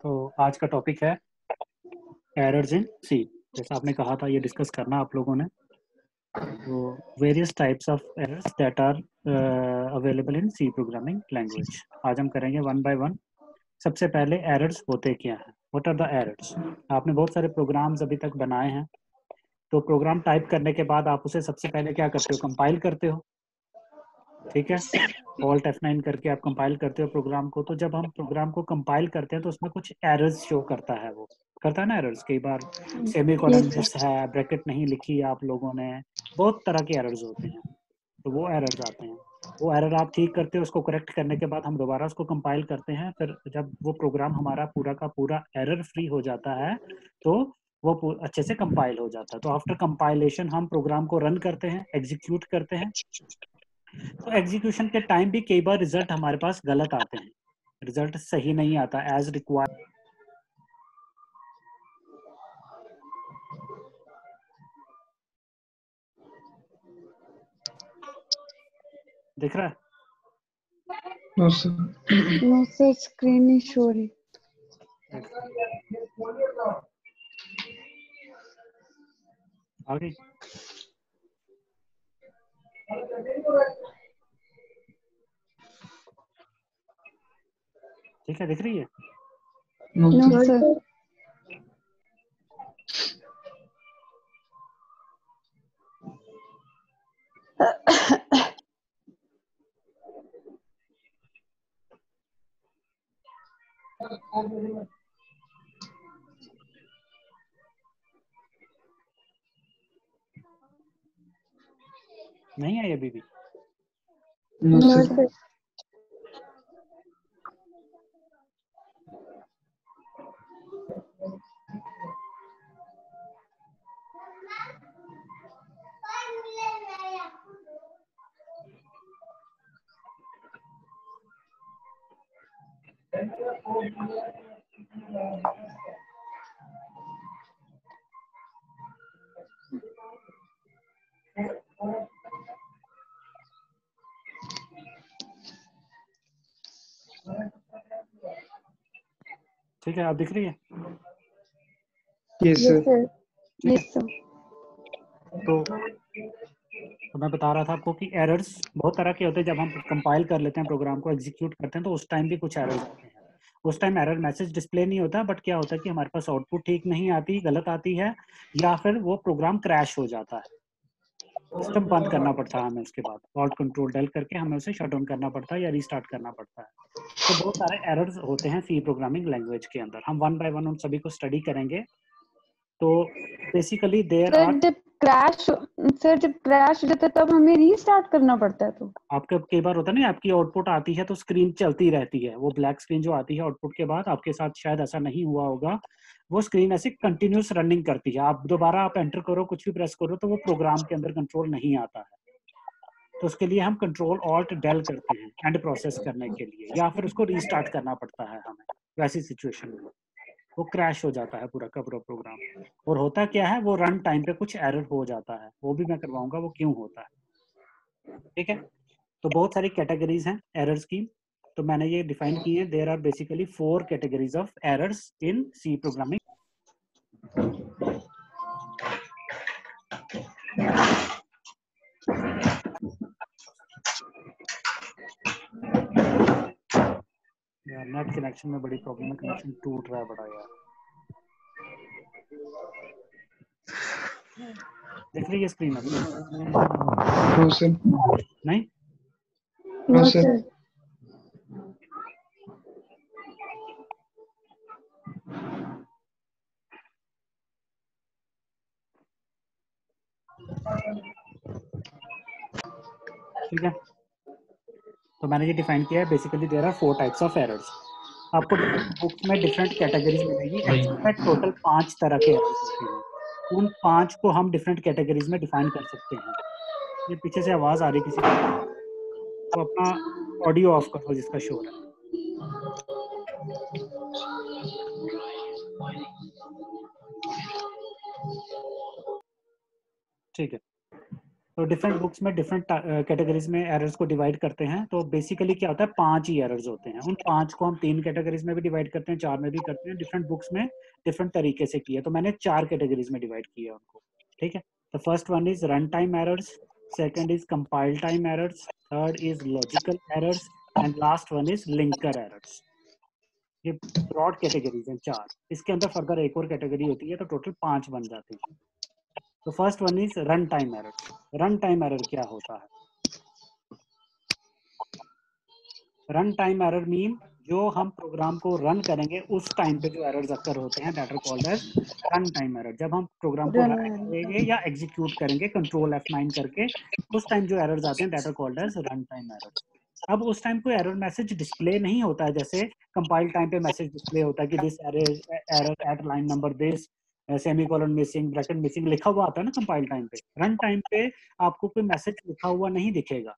तो आज का टॉपिक है एरर्स इन सी। जैसा आपने कहा था ये डिस्कस करना आप लोगों ने। तो various types of errors that are available in C programming language आज हम करेंगे वन बाय वन। सबसे पहले एरर्स होते क्या हैं, व्हाट आर द एरर्स। आपने बहुत सारे प्रोग्राम्स अभी तक बनाए हैं, तो प्रोग्राम टाइप करने के बाद आप उसे सबसे पहले क्या करते हो, कंपाइल करते हो। ठीक है, Alt F9 करके आप कंपाइल करते हो प्रोग्राम को। तो जब हम प्रोग्राम को कंपाइल करते हैं तो उसमें कुछ एरर्स शो करता है, वो करता है ना एरर्स। कई बार सेमीकोलन मिस है, ब्रैकेट नहीं लिखी आप लोगों ने, बहुत तरह के एरर्स होते हैं। तो वो एरर्स आते हैं, वो एरर आप ठीक करते हो। उसको करेक्ट करने के बाद हम दोबारा उसको कंपाइल करते हैं। फिर जब वो प्रोग्राम हमारा पूरा का पूरा एरर फ्री हो जाता है तो वो अच्छे से कंपाइल हो जाता है। तो आफ्टर कंपाइलेशन हम प्रोग्राम को रन करते हैं, एग्जीक्यूट करते हैं। तो एग्जीक्यूशन के टाइम भी कई बार रिजल्ट हमारे पास गलत आते हैं, रिजल्ट सही नहीं आता एज रिक्वायर्ड। दिख रहा है? नो सर, स्क्रीन नहीं शो रही। आ गई? ठीक है, दिख रही है? नो सर, नहीं आई अभी भी? No sir. ठीक है, आप दिख रही है? Yes sir. ठीक है। तो मैं बता रहा था आपको कि एरर्स बहुत तरह के होते हैं। जब हम कंपाइल कर लेते हैं प्रोग्राम को, एग्जीक्यूट करते हैं, तो उस टाइम भी कुछ एरर्स आते हैं। उस टाइम एरर मैसेज डिस्प्ले नहीं होता, बट क्या होता है कि हमारे पास आउटपुट ठीक नहीं आती, गलत आती है, या फिर वो प्रोग्राम क्रैश हो जाता है। सिस्टम बंद करना पड़ता है हमें, उसके बाद ऑल्ट कंट्रोल डेल करके हमें उसे शट डाउन करना पड़ता है या रीस्टार्ट करना पड़ता है। तो बहुत सारे एरर्स होते हैं सी प्रोग्रामिंग लैंग्वेज के अंदर। हम वन बाय वन उन सभी को स्टडी करेंगे। तो बेसिकली देयर आर, जब क्रैश हो जाता है तब हमें रीस्टार्ट करना पड़ता है। तो आपके कई बार होता है ना, आपकी आउटपुट आती है तो स्क्रीन चलती रहती है, वो ब्लैक स्क्रीन जो आती है आउटपुट के बाद, आपके साथ शायद ऐसा नहीं हुआ होगा। वो स्क्रीन ऐसे कंटिन्यूस रनिंग करती है, आप दोबारा आप एंटर करो, कुछ भी प्रेस करो, तो वो प्रोग्राम के अंदर कंट्रोल नहीं आता है। तो उसके लिए हम कंट्रोल ऑल्ट डेल करते हैं एंड प्रोसेस करने के लिए, या फिर उसको रीस्टार्ट करना पड़ता है हमें। वैसी सिचुएशन में वो क्रैश हो जाता है पूरा का पूरा प्रोग्राम। और होता क्या है, वो रन टाइम पे कुछ एरर हो जाता है, वो भी मैं करवाऊंगा वो क्यों होता है। ठीक है, तो बहुत सारी कैटेगरीज हैं एरर्स की, तो मैंने ये डिफाइन की है। There are basically 4 categories of errors in C programming. यार नेट कनेक्शन में बड़ी प्रॉब्लम है, कनेक्शन टूट रहा है बड़ा यार। देख रही है स्क्रीन अब? No sir. नहीं? No sir. ठीक है, तो मैंने ये डिफाइन किया है। Basically there are 4 types of errors. आपको बुक्स में डिफरेंट कैटेगरीज मिलेगी। एक्चुअल में टोटल 5 तरह के एरर्स होते हैं। उन 5 को हम डिफरेंट कैटेगरीज में डिफाइन कर सकते हैं। ये पीछे से आवाज आ रही किसी की, तो अपना ऑडियो ऑफ करो जिसका शोर है। ठीक है, तो डिफरेंट बुक्स में डिफरेंट कैटेगरीज में एरर्स को डिवाइड करते हैं। तो बेसिकली क्या होता है, 5 ही एरर्स होते हैं। उन 5 को हम 3 कैटेगरीज में भी डिवाइड करते हैं, 4 में भी करते हैं। डिफरेंट बुक्स में डिफरेंट तरीके से किया, तो मैंने 4 कैटेगरीज में डिवाइड किया उनको। ठीक है, तो first one is run time errors, second is compile time errors, third is logical errors and last one is linker errors. ये ब्रॉड कैटेगरीज हैं 4। इसके अंदर फर्दर एक और कैटेगरी होती है, तो टोटल 5 बन जाते हैं। तो first one is run time error. Run time error क्या होता है? रन टाइम एरर मीन जो हम प्रोग्राम को रन करेंगे उस टाइम पे जो एरर्स अकर होते हैं, that are called as run time error. जब हम प्रोग्राम को रन करेंगे या एग्जीक्यूट करेंगे कंट्रोल F9 करके, उस टाइम जो एरर्स आते हैं that are called as run time errors. अब उस टाइम कोई एरर मैसेज डिस्प्ले नहीं होता है, जैसे कंपाइल टाइम पे मैसेज डिस्प्ले होता है कि this error eight line number this, semicolon missing, bracket missing लिखा हुआ आता है ना कंपाइल टाइम पे। रन टाइम पे आपको कोई मैसेज लिखा हुआ नहीं दिखेगा,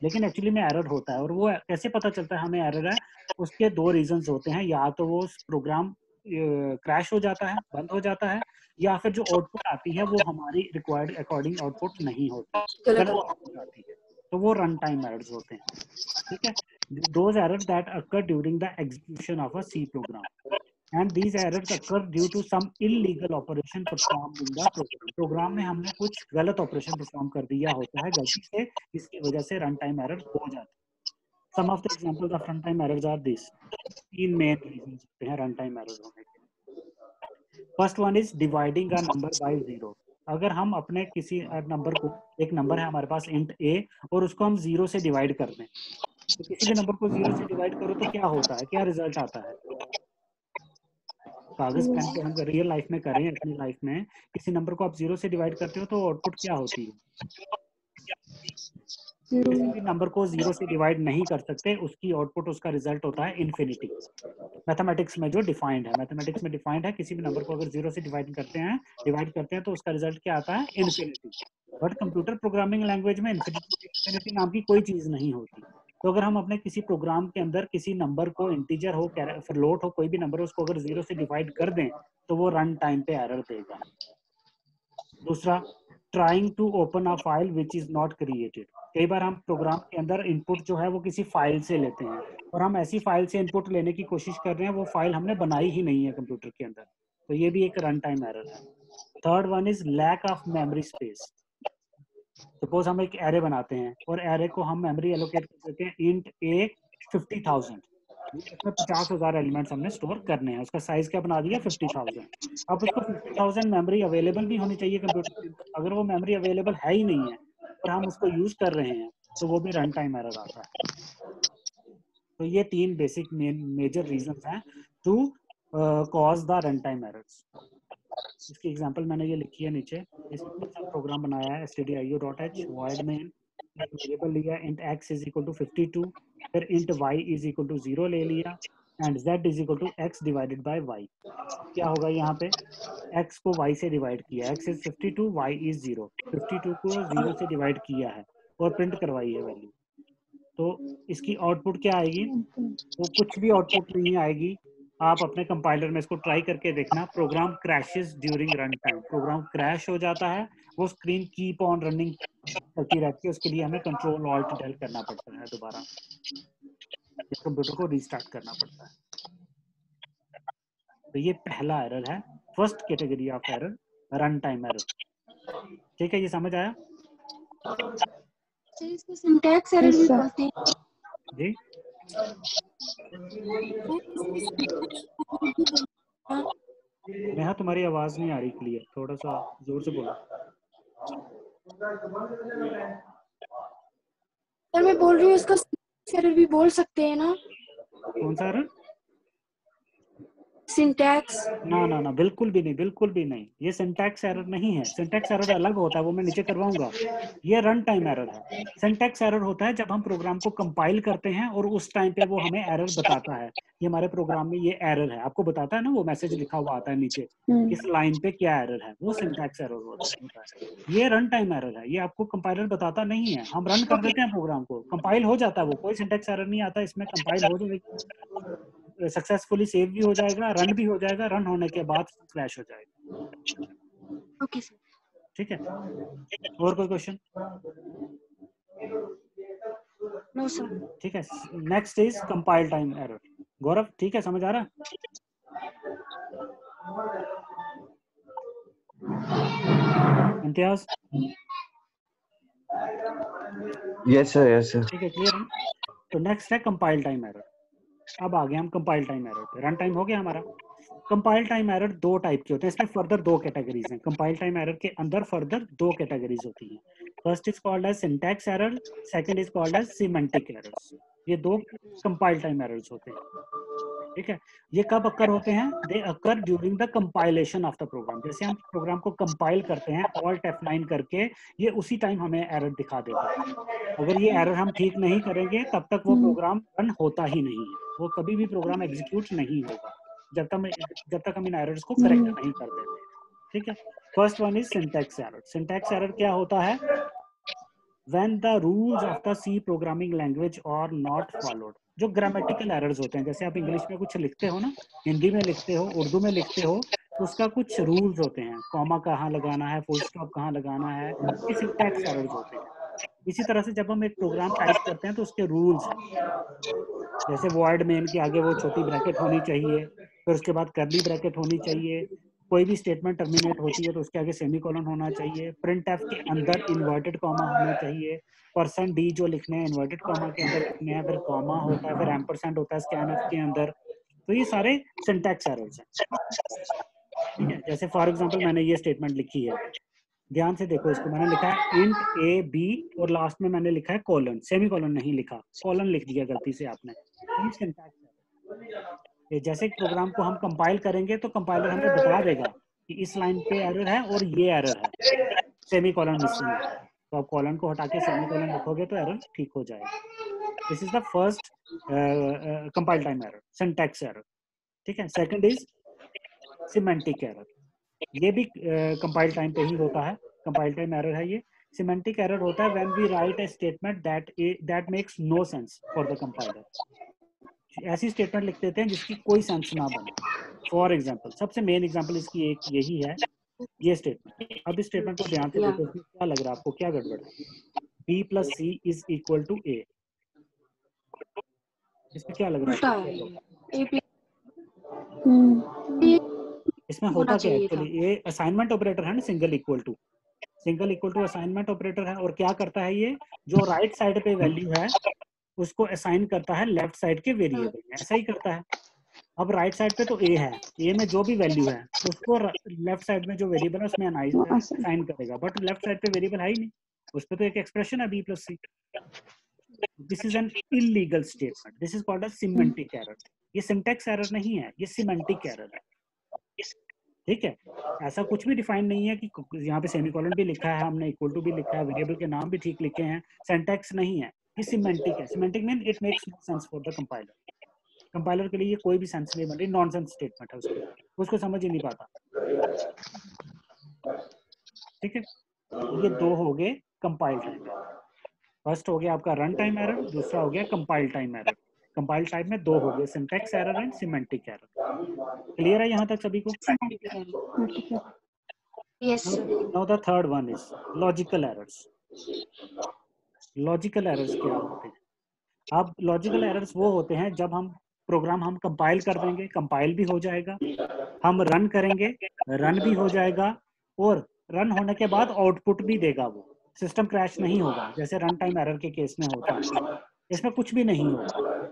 लेकिन एक्चुअली में एरर होता है। और वो कैसे पता चलता है हमें एरर है? उसके 2 रीजंस होते हैं, या तो वो प्रोग्राम क्रैश हो जाता है, बंद हो जाता है, या फिर जो आउटपुट आती है वो हमारी रिक्वायर्ड अकॉर्डिंग आउटपुट नहीं होती, गलत आउटपुट आती है, तो वो रन टाइम एरर्स होते हैं। ठीक है, those errors that occur during the execution of a C program and these errors occur due to some illegal operation performed in the program। Program में हमने कुछ गलत ऑपरेशन परफॉर्म कर दिया होता है गलती से, इसकी वजह से रन टाइम एरर हो जाते हैं। Some of the examples of run time errors are this. 3 main reasons होते हैं रन टाइम एरर होने के। First one is dividing a number by 0। अगर हम अपने किसी नंबर को, एक नंबर है हमारे पास इंट a, और उसको हम 0 से डिवाइड कर दें, तो किसी भी नंबर को 0 से डिवाइड करो तो क्या होता है, क्या रिजल्ट आता है? कागज पेन पे हम रियल लाइफ में करें, अपनी लाइफ में किसी नंबर को आप 0 से डिवाइड करते हो तो आउटपुट क्या होती है? किसी भी नंबर को 0 से डिवाइड नहीं कर सकते, उसकी आउटपुट, उसका रिजल्ट होता है इन्फिनिटी। मैथमेटिक्स में जो डिफाइंड है, मैथमेटिक्स में डिफाइंड है, किसी भी नंबर को अगर 0 से डिवाइड करते हैं तो उसका रिजल्ट क्या आता है? Infinity. But computer programming language में इन्फिनिटी नाम की कोई चीज नहीं होती। तो अगर हम अपने किसी प्रोग्राम के अंदर किसी नंबर को, इंटीजर हो, फ्लोट हो, कोई भी नंबर, उसको अगर 0 से डिवाइड कर दें तो वो रन टाइम पे एरर देगा। दूसरा, trying to open a file which is not created. कई बार हम प्रोग्राम के अंदर इनपुट जो है वो किसी फाइल से लेते हैं, और हम ऐसी फाइल से इनपुट लेने की कोशिश कर रहे हैं, वो फाइल हमने बनाई ही नहीं है कंप्यूटर के अंदर, तो ये भी एक रन टाइम एरर है। Third one is lack of memory space. Suppose हम एक एरे बनाते हैं और एरे को हम मेमोरी एलोकेट कर देते हैं इंट ए 50,000, इसमें 50,000 एलिमेंट्स हमने स्टोर करने हैं, उसका साइज क्या बना दिया? 50,000। अब उसको 50,000 मेमोरी अवेलेबल भी होनी चाहिए कंप्यूटर के अंदर, अगर वो मेमोरी अवेलेबल है ही नहीं है और हम उसको यूज कर रहे हैं, तो वो भी रन टाइम एरर आता है। तो ये 3 बेसिक मेजर रीजंस हैं to cause the run time errors. इसकी एग्जांपल मैंने ये लिखी है नीचे। ये सिंपल सा प्रोग्राम बनाया है, stdio.h void main, एक वेरिएबल लिया int x is equal to 52, फिर int y is equal to 0 ले लिया, and z is equal to x divided by y। क्या होगा यहाँ पे? x को y से डिवाइड किया, x इज 52, y इज 0, 52 को 0 से डिवाइड किया है और प्रिंट करवाई है वैल्यू। तो इसकी आउटपुट क्या आएगी? वो कुछ भी आउटपुट नहीं आएगी। आप अपने कंपाइलर में इसको ट्राई करके देखना, program crashes during run time, program crash हो जाता है, वो स्क्रीन कीप ऑन रनिंग चलती रहती है, उसके लिए हमें कंट्रोल ऑल्ट डेल करना पड़ता है दोबारा, कंप्यूटर को रीस्टार्ट करना पड़ता है। तो ये पहला एरर है, first category of error, run time error. ठीक है, ये समझ आया? इसको सिंटैक्स एरर भी बोलते हैं जी, नेहा तुम्हारी आवाज नहीं आ रही क्लियर, थोड़ा सा जोर से बोलो। सर मैं बोल रही हूँ इसका एरर भी बोल सकते हैं ना? कौन सा एरर? सिंटैक्स? ना ना ना, बिल्कुल भी नहीं, बिल्कुल भी नहीं। ये सिंटैक्स एरर नहीं है, सिंटैक्स एरर अलग होता है, वो मैं नीचे करवाऊंगा। ये रन टाइम एरर है। सिंटैक्स एरर होता है जब हम प्रोग्राम को कंपाइल करते हैं और उस टाइम पे वो हमें एरर बताता है कि हमारे प्रोग्राम में ये एरर है, आपको बताता है ना, वो मैसेज लिखा हुआ आता है नीचे, इस लाइन पे क्या एरर है, वो सिंटैक्स एरर होता है। ये रन टाइम एरर है, ये आपको कंपाइलर बताता नहीं है, हम रन कर देते हैं प्रोग्राम को, कंपाइल हो जाता है, वो कोई सिंटैक्स एरर नहीं आता इसमें, कंपाइल हो जाएगी, सक्सेसफुली सेव भी हो जाएगा, रन भी हो जाएगा, रन होने के बाद क्रैश हो जाएगा। Okay sir. ठीक है, और कोई क्वेश्चन? No sir. ठीक है, next is compile time error. Gaurav ठीक है, समझ आ रहा? Imtiaz yes sir. ठीक है, क्लियर है? तो नेक्स्ट है कंपाइल टाइम एरर। अब आ गए हम कंपाइल टाइम एरर पे। रन टाइम हो गया हमारा। कंपाइल टाइम एरर दो टाइप के होते हैं, इसमें फर्दर दो कैटेगरीज हैं। कंपाइल टाइम एरर के अंदर फर्दर दो कैटेगरीज होती हैं। First is called as syntax error, second is called as semantic errors. ये दो कंपाइल टाइम एरर्स होते हैं। ठीक है, ये कब अकर होते हैं? They occur during the compilation of the program. जैसे हम प्रोग्राम को कंपाइल करते हैं ऑल्ट F9 करके, ये उसी टाइम हमें एरर दिखा देता है। अगर ये एरर हम ठीक नहीं करेंगे तब तक वो प्रोग्राम रन होता ही नहीं है, वो कभी भी प्रोग्राम एग्जीक्यूट नहीं होगा जब तक हम इन एरर्स को करेक्ट नहीं कर देते। ठीक है, first one is syntax error. Syntax error क्या होता है? when the rules of the C programming language are not followed। जो ग्रामेटिकल एरर्स होते हैं, जैसे आप इंग्लिश में कुछ लिखते हो ना, हिंदी में लिखते हो, उर्दू में लिखते हो, तो उसका कुछ रूल्स होते हैं, कॉमा कहाँ लगाना है, फुल स्टॉप कहाँ लगाना है, ये सिंटैक्स एरर्स होते हैं। इसी तरह से जब हम एक प्रोग्राम टाइप करते हैं तो उसके रूल्स हैं, जैसे वॉइड मेन के आगे वो छोटी ब्रैकेट होनी चाहिए, फिर उसके बाद कर्ली ब्रैकेट होनी चाहिए, कोई भी स्टेटमेंट टर्मिनेट होती है तो उसके आगे सेमीकोलन होना चाहिए, प्रिंट एफ के अंदर इन्वर्टेड कॉमा होना चाहिए, %d जो लिखने हैं इन्वर्टेड कॉमा के अंदर लिखने हैं, फिर कॉमा होता है, फिर एम्परसेंड होता है स्कैन एफ के अंदर। तो ये सारे सिंटैक्स एरर्स हैं। ठीक है, जैसे फॉर एग्जांपल मैंने ये स्टेटमेंट लिखी है, ध्यान से देखो इसको, मैंने लिखा है इंट a b और लास्ट में मैंने लिखा है कोलन, सेमीकोलन नहीं लिखा, कोलन लिख दिया गलती से आपने। ये सिंटैक्स है। जैसे एक प्रोग्राम को हम कंपाइल करेंगे तो कंपाइलर हमें बता देगा कि इस लाइन पे एरर है और ये एरर है, सेमीकोलन मिसिंग है, तो आप कॉलन को हटा के सेमीकोलन लिखोगे तो एरर ठीक हो जाएगा। This is the first compile time error, syntax error. ठीक है, सेकंड इज सिमेंटिक एरर। ये भी कंपाइल टाइम पे ही होता है, कंपाइल टाइम एरर है ये। सिमेंटिक एरर होता है when we write a statement that makes no sense for the compiler. ऐसी स्टेटमेंट लिख देते हैं जिसकी कोई सेंस ना बने। फॉर एग्जांपल, सबसे मेन एग्जांपल इसकी एक यही है, ये स्टेटमेंट। अब इस स्टेटमेंट को ध्यान से देखो, इसमें क्या लग रहा है आपको, क्या गड़बड़ है? b + c is equal to a, इसमें क्या लग रहा है? इसमें होता क्या है एक्चुअली? ये असाइनमेंट ऑपरेटर है ना, single equal to assignment operator है, और क्या करता है ये, जो राइट साइड पे वैल्यू है उसको असाइन करता है लेफ्ट साइड के वेरिएबल में, ऐसा ही करता है। अब राइट साइड पे तो ए है, ए में जो भी वैल्यू है उसको लेफ्ट साइड में जो वेरिएबल है उसमें असाइन करेगा, बट लेफ्ट साइड पे वेरिएबल है ही नहीं, उस पे तो एक एक्सप्रेशन है b + c। This is an illegal statement, this is called a semantic error. ये सिंटैक्स एरर नहीं है, ये सिमेंटिक एरर है। ठीक है, ऐसा कुछ भी डिफाइन नहीं है कि यहाँ पे सेमीकोलन भी लिखा है हमने, इक्वल टू भी लिखा है, वेरिएबल के नाम भी ठीक लिखे हैं, सिंटैक्स नहीं है, ये सिमेंटिक है। Semantic mean it makes no sense for the compiler. Compiler के लिए ये कोई भी सेंस नहीं बन रही, नॉनसेंस स्टेटमेंट है उसको समझ ही नहीं पाता। ठीक है, ये दो हो गए कंपाइल टाइम एरर। फर्स्ट हो गया आपका रन टाइम एरर, दूसरा हो गया compile time error. Compile time में दो हो गए, syntax error and semantic error. Clear है यहाँ तक सभी को? Yes. Now the third one is logical errors. Logical errors क्या होते हैं? अब लॉजिकल एरर्स वो होते हैं जब हम प्रोग्राम हम कंपाइल कर देंगे, कंपाइल भी हो जाएगा, हम रन करेंगे, रन भी हो जाएगा, और रन होने के बाद आउटपुट भी देगा, वो सिस्टम क्रैश नहीं होगा जैसे रन टाइम एरर के केस में होता है। इसमें कुछ भी नहीं होगा,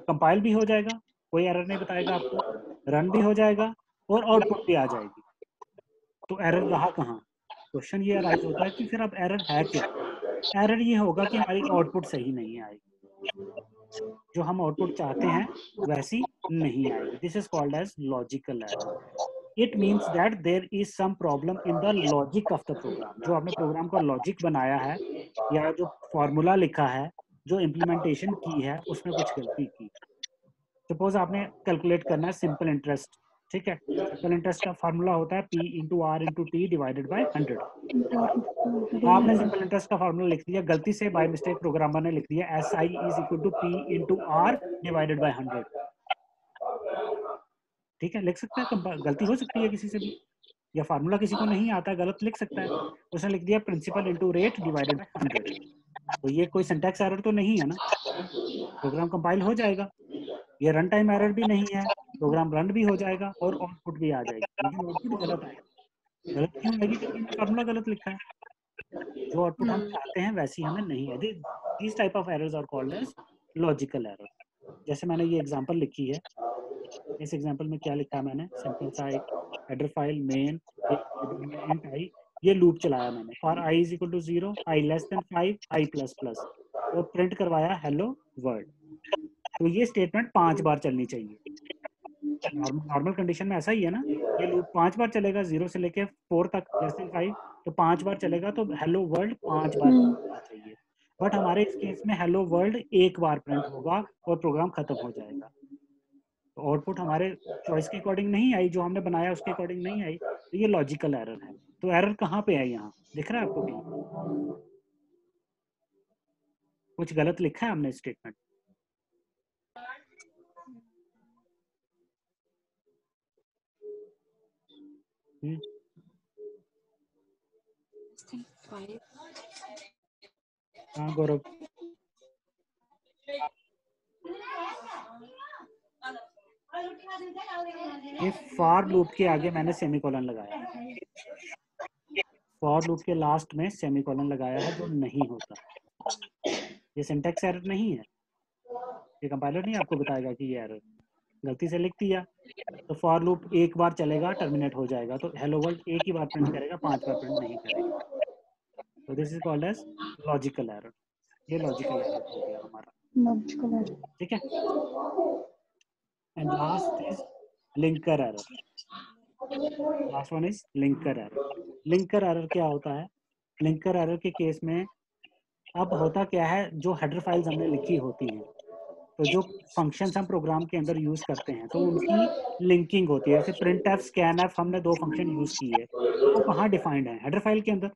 कंपाइल भी हो जाएगा, कोई एरर नहीं बताएगा आपको, रन भी हो जाएगा और आउटपुट भी आ जाएगी। तो एरर रहा कहाँ? क्वेश्चन ये राइज होता है कि फिर अब एरर है क्या? एरर ये होगा कि हमारी आउटपुट सही नहीं आएगी, जो हम आउटपुट चाहते हैं वैसी नहीं आएगी। This is called as logical error. It means that there is some problem in the logic of the program. जो आपने प्रोग्राम का लॉजिक बनाया है या जो फॉर्मूला लिखा है, जो इम्प्लीमेंटेशन की है, उसमें कुछ गलती की। सपोज आपने कैलकुलेट करना है सिंपल इंटरेस्ट, ठीक है, सिंपल इंटरेस्ट का फार्मूला होता है P × R × T divided by 100। आपने सिंपल इंटरेस्ट का फार्मूला लिख दिया, गलती से बाय मिस्टेक प्रोग्रामर ने लिख दिया SI = P × R divided by 100। ठीक है, लिख सकते हैं, गलती हो सकती है किसी से भी, या फार्मूला किसी को नहीं आता है, गलत लिख सकता है, उसने लिख दिया principal into rate divided by 100, तो ये कोई सिंटैक्स एरर तो नहीं है ना, प्रोग्राम कंपाइल हो जाएगा। ये रन टाइम एरर भी नहीं है, प्रोग्राम रन भी हो जाएगा और आउटपुट भी आ जाएगी, लेकिन आउटपुट गलत आएगा। गलत क्यों आएगी? क्योंकि हमने फार्मूला गलत लिखा है, जो आउटपुट हम चाहते हैं वैसी हमें नहीं है। This type of errors are called as logical error. जैसे मैंने ये एग्जांपल लिखी है, इस एग्जांपल में क्या लिखा है मैंने, सिंपल सा एक header file main, int i, ये लूप चलाया मैंने, for i is equal to 0, i less than 5, i plus plus, और प्रिंट करवाया हेलो वर्ल्ड। तो ये स्टेटमेंट 5 बार चलनी चाहिए। नॉर्मल कंडीशन में ऐसा ही है ना, ये लूप 5 बार चलेगा 0 से लेके 4 तक लेस देन 5, तो 5 बार चलेगा, तो हेलो वर्ल्ड 5 बार चलना चाहिए। बट हमारे इस केस में हेलो वर्ल्ड एक बार प्रिंट होगा और प्रोग्राम खत्म हो जाएगा। तो आउटपुट हमारे चॉइस के अकॉर्डिंग नहीं आई, जो हमने बनाया उसके अकॉर्डिंग नहीं आई, तो ये लॉजिकल एरर है। तो एरर कहाँ पे है? यहाँ दिख रहा है आपको कहीं कुछ गलत लिखा है हमने स्टेटमेंट? हाँ गौरव, ये फॉर लूप के आगे मैंने सेमीकोलन लगाया है, फॉर लूप के लास्ट में सेमीकोलन लगाया है, जो नहीं होता। ये सिंटैक्स एरर नहीं है, ये कंपाइलर नहीं आपको बताएगा कि ये एरर गलती से लिख दिया। तो फॉर लूप एक बार चलेगा, टर्मिनेट हो जाएगा, तो हेलो वर्ल्ड एक ही बार प्रिंट करेगा, 5 बार प्रिंट नहीं करेगा। तो this is called as logical error. ये लॉजिकल एरर हो गया हमारा, ठीक है। And last is linker error. Last one is linker error. Linker error क्या होता है? लिंकर एरर के केस में अब होता क्या है, जो हेडर फाइल्स हमने लिखी होती हैं, तो जो फंक्शंस हम प्रोग्राम के अंदर यूज करते हैं, तो उनकी लिंकिंग होती है। जैसे प्रिंट एफ, स्कैन एफ, हमने 2 फंक्शन यूज किए, वो कहाँ डिफाइंड है? हेडर फाइल के अंदर,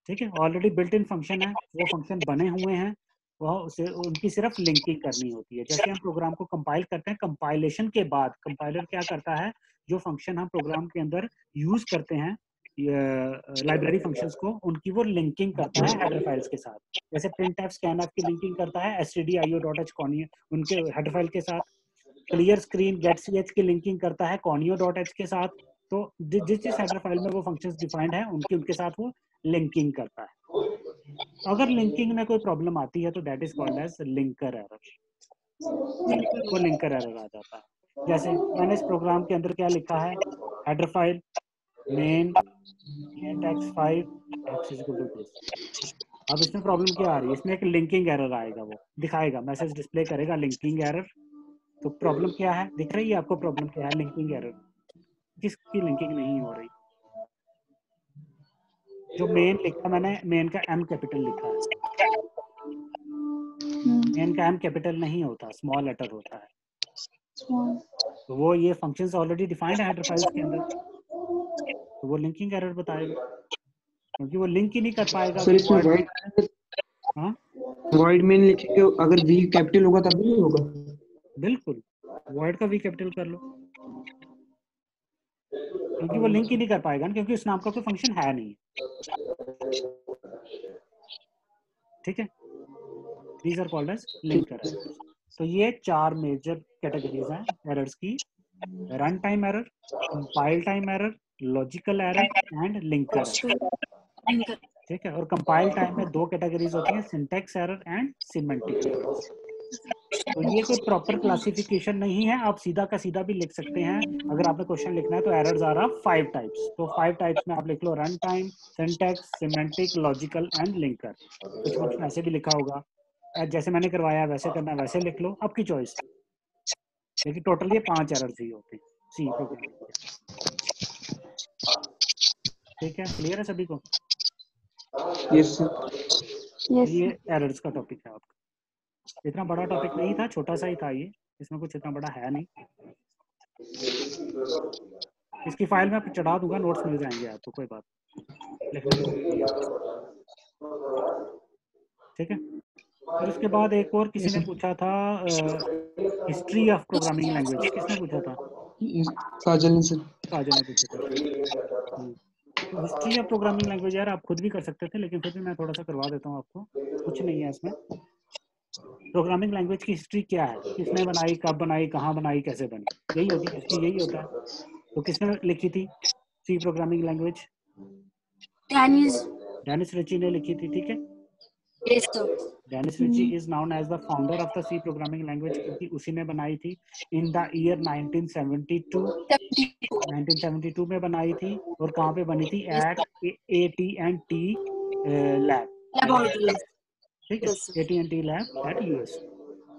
ठीक है। ऑलरेडी बिल्ट इन फंक्शन है, वो फंक्शन बने हुए हैं, वह उसे उनकी सिर्फ लिंकिंग करनी होती है। जैसे हम प्रोग्राम को कंपाइल करते हैं, कंपाइलेशन के बाद कंपाइलर क्या करता है, जो फंक्शन हम प्रोग्राम के अंदर यूज करते हैं लाइब्रेरी फंक्शंस को, उनकी वो लिंकिंग करता है हेडर फाइल्स के साथ। जैसे प्रिंट एफ, स्कैन एफ की लिंकिंग करता है stdio.h कॉनियो उनके हेडर फाइल के साथ, क्लियर स्क्रीन गेट ch की लिंकिंग करता है conio.h के साथ। तो जिस हेडर फाइल में वो फंक्शंस डिफाइंड है, उनके साथ वो लिंकिंग करता है। अगर लिंकिंग में कोई प्रॉब्लम आती है, तो that is called as linker error, वो लिंकर एरर आ जाता है। जैसे मैंने इस प्रोग्राम के अंदर क्या लिखा है, header file main x5 x is equal to this। अब इसमें प्रॉब्लम क्या आ रही है? इसमें एक लिंकिंग एरर आएगा, वो दिखाएगा, मैसेज डिस्प्ले करेगा लिंकिंग एरर। तो प्रॉब्लम क्या है? दिख रही है आपको प्रॉब्लम क्या है? लिंकिंग एरर, किसकी लिंकिंग नहीं हो रही? जो मेन लिखा मैंने, मेन का M कैपिटल लिखा है, मेन का M कैपिटल नहीं होता, स्मॉल लेटर होता है। तो वो ये फंक्शंस ऑलरेडी डिफाइंड है हेडर फाइल्स के अंदर, तो वो लिंकिंग एरर बताएगा, क्योंकि वो लिंक ही नहीं कर पाएगा। सर इसमें वाइड, हाँ वाइड मेन लिखेंगे, अगर वी कैपिटल होगा तब नहीं होगा? बिल्कुल, वॉइड का वी कैपिटल कर लो, क्योंकि वो लिंक ही नहीं कर पाएगा ना, क्योंकि उस नाम का कोई फंक्शन है नहीं, ठीक है। These are called as linker errors. तो ये 4 मेजर कैटेगरीज हैं एरर्स की: run time error, compile time error, logical error and linker error, ठीक है। और कंपाइल टाइम में 2 कैटेगरीज होती हैं, syntax error and semantic errors. तो ये कोई प्रॉपर क्लासिफिकेशन नहीं है, आप सीधा का सीधा भी लिख सकते हैं। अगर आपने क्वेश्चन लिखना है तो एरर्स आर ऑफ 5 टाइप्स, तो 5 टाइप्स में आप लिख लो run time, syntax, semantic, logical and linker. कुछ बुक्स में ऐसे भी लिखा होगा, जैसे मैंने करवाया वैसे करना है, वैसे लिख लो, आपकी चॉइस। लेकिन टोटल ये 5 एरर्स ही होते हैं सी प्रोग्रामिंग के, ठीक है। क्लियर है सभी को? Yes sir. ये एरर्स का टॉपिक है आपका। इतना बड़ा टॉपिक नहीं था, छोटा सा ही था ये, इसमें कुछ इतना बड़ा है नहीं। इसकी फाइल में चढ़ा दूंगा, नोट्स मिल जाएंगे आपको, कोई बात लिखने की, ठीक है। फिर उसके बाद एक और किसी ने पूछा था, हिस्ट्री ऑफ प्रोग्रामिंग लैंग्वेज, किसने पूछा था? काजल ने सर। काजल ने पूछा था। तो हिस्ट्री ऑफ प्रोग्रामिंग लैंग्वेज यार आप खुद भी कर सकते थे, लेकिन फिर भी मैं थोड़ा सा करवा देता हूँ आपको, कुछ नहीं है इसमें। प्रोग्रामिंग लैंग्वेज की हिस्ट्री क्या है, किसने बनाई, कब बनाई, कहाँ बनाई, कैसे बनी, यही होती है हिस्ट्री, यही होता है। तो किसने लिखी थी C programming language? Dennis Ritchie ने लिखी थी, ठीक है। Yes, sir. Dennis Ritchie is known as the founder of the C programming language, क्योंकि उसी ने बनाई थी इन द ईयर 1972 में बनाई थी। और कहाँ पे बनी थी? At AT&T lab, Laboratories. ठीक है, Yes, sir. AT&T lab at US।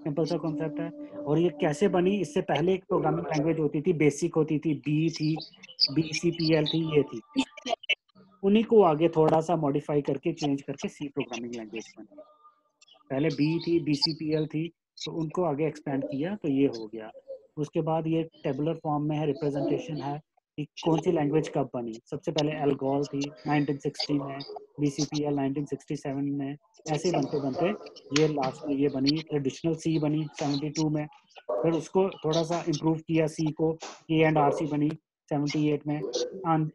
Simple सा कॉन्सेप्ट है। और ये कैसे बनी? इससे पहले एक प्रोग्रामिंग लैंग्वेज होती थी, बेसिक होती थी, B थी, BCPL थी, ये थी। उन्हीं को आगे थोड़ा सा मॉडिफाई करके चेंज करके सी प्रोग्रामिंग लैंग्वेज बनी। पहले B थी, BCPL थी, तो उनको आगे एक्सपेंड किया तो ये हो गया। उसके बाद ये टेबुलर फॉर्म में है, रिप्रेजेंटेशन है कि कौन सी लैंग्वेज कब बनी। सबसे पहले एल्गोल थी 1960 में, BCPL 1967 में, ऐसे बनते बनते ये लास्ट में ये बनी, ट्रेडिशनल सी बनी 72 में। फिर उसको थोड़ा सा इम्प्रूव किया सी को, A&RC बनी 78 में,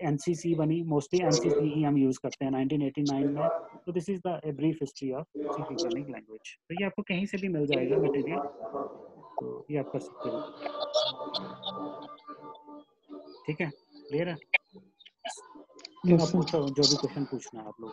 NCC बनी, मोस्टली NCC ही हम यूज़ करते हैं 1989 में। तो this is the brief history of C programming language. तो ये आपको कहीं से भी मिल जाएगा मटेरियल, तो ये आप कर सकते हो, ठीक है, क्लियर है। Yes, आप sir. पूछो जो भी क्वेश्चन पूछना है आप लोग।